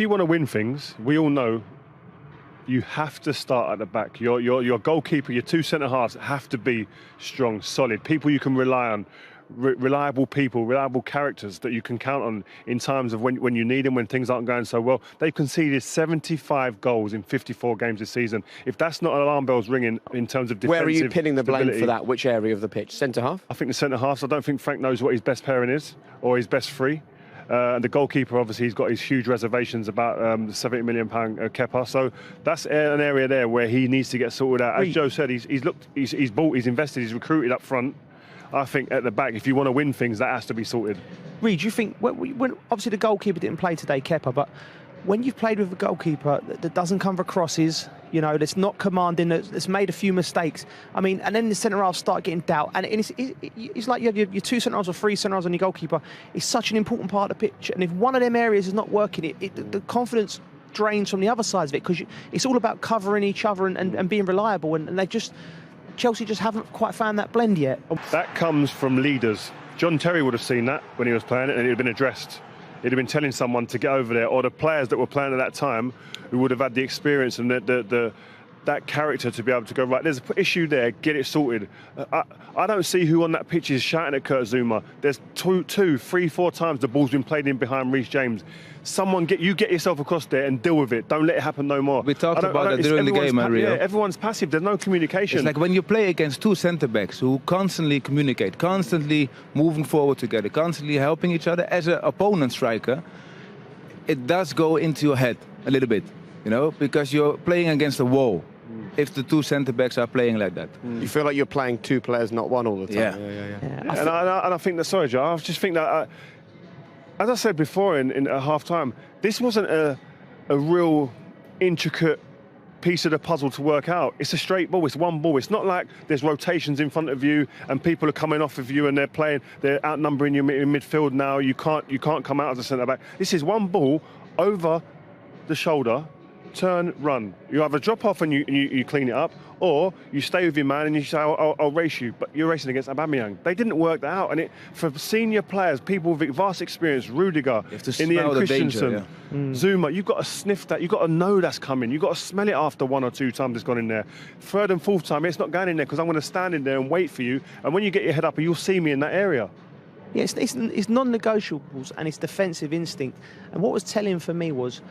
you want to win things, we all know you have to start at the back. Your goalkeeper, your two centre-halves have to be strong, solid, people you can rely on, reliable people, reliable characters that you can count on in times of when you need them, when things aren't going so well. They've conceded 75 goals in 54 games this season. If that's not alarm bells ringing in terms of defensive Where are you pinning the blame stability, for that? Which area of the pitch? Centre-half? I think the centre-halves. I don't think Frank knows what his best pairing is or his best three. And the goalkeeper, obviously, he's got his huge reservations about the £70 million Kepa. So that's an area there where he needs to get sorted out. As Joe said, he's bought, he's invested, he's recruited up front. I think at the back, if you want to win things, that has to be sorted. Reid, do you think, when obviously the goalkeeper didn't play today, Kepa, but when you've played with a goalkeeper that doesn't come for crosses, you know, that's not commanding, that's made a few mistakes, I mean, and then the centre-halves start getting doubt, and it's like you have your two centre-halves or three centre-halves on your goalkeeper. It's such an important part of the pitch, and if one of them areas is not working, the confidence drains from the other sides of it, because it's all about covering each other and being reliable, and they just, Chelsea just haven't quite found that blend yet. That comes from leaders. John Terry would have seen that when he was playing it, and it would have been addressed. He'd have been telling someone to get over there, or the players that were playing at that time who would have had the experience and that character to be able to go, right, there's an issue there, get it sorted. I don't see who on that pitch is shouting at Kurt Zouma. There's two, three, four times the ball's been played in behind Reece James. Someone get yourself across there and deal with it. Don't let it happen no more. We talked about that during the game, Mario. Yeah, everyone's passive. There's no communication. It's like when you play against two centre-backs who constantly communicate, constantly moving forward together, constantly helping each other. As an opponent striker, it does go into your head a little bit, you know, because you're playing against a wall. If the two centre-backs are playing like that. You feel like you're playing two players, not one all the time. Yeah. And I think that, sorry, Joe, I just think that, as I said before in half-time, this wasn't a real intricate piece of the puzzle to work out. It's a straight ball, it's one ball. It's not like there's rotations in front of you and people are coming off of you and they're outnumbering you in midfield now. You can't come out as a centre-back. This is one ball over the shoulder, turn, run. You either drop off and you clean it up, or you stay with your man and you say, I'll race you, but you're racing against Aubameyang. They didn't work that out, and for senior players, people with vast experience, Rudiger, in the end, Christensen, Zouma, you've got to sniff that, you've got to know that's coming, you've got to smell it after one or two times it's gone in there. Third and fourth time, it's not going in there because I'm going to stand in there and wait for you, and when you get your head up, you'll see me in that area. Yeah, it's non-negotiables and it's defensive instinct, and what was telling for me was,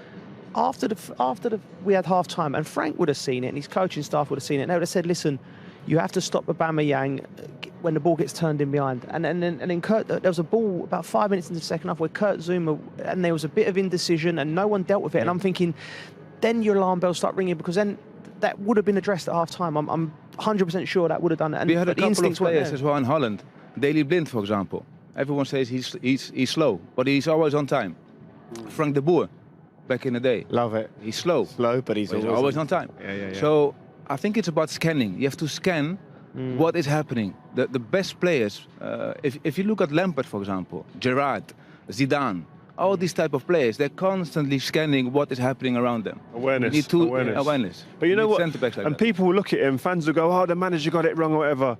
after we had half time, and Frank would have seen it, and his coaching staff would have seen it, and they would have said, listen, you have to stop Aubameyang when the ball gets turned in behind. And then Kurt, there was a ball about 5 minutes into the second half where Kurt Zouma, and there was a bit of indecision and no one dealt with it. And I'm thinking, then your alarm bells start ringing, because then that would have been addressed at half time. I'm 100% sure that would have done it. And we had a couple of players as well in Holland. Daley Blind, for example. Everyone says he's slow, but he's always on time. Frank de Boer. Back in the day. Love it. He's slow. But he's always on time. Yeah. So I think it's about scanning. You have to scan what is happening. The best players, if you look at Lampard, for example, Gerrard, Zidane, all these type of players, they're constantly scanning what is happening around them. Awareness. But you know what? Like people will look at him, fans will go, oh, the manager got it wrong or whatever.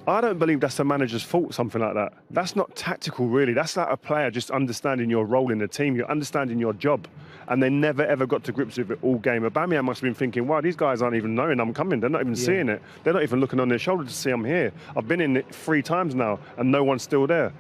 I don't believe that's the manager's fault, something like that. That's not tactical, really. That's like a player just understanding your role in the team, you're understanding your job. And they never, ever got to grips with it all game. Aubameyang must have been thinking, wow, these guys aren't even knowing I'm coming. They're not even seeing it. They're not even looking on their shoulder to see I'm here. I've been in it 3 times now, and no one's still there.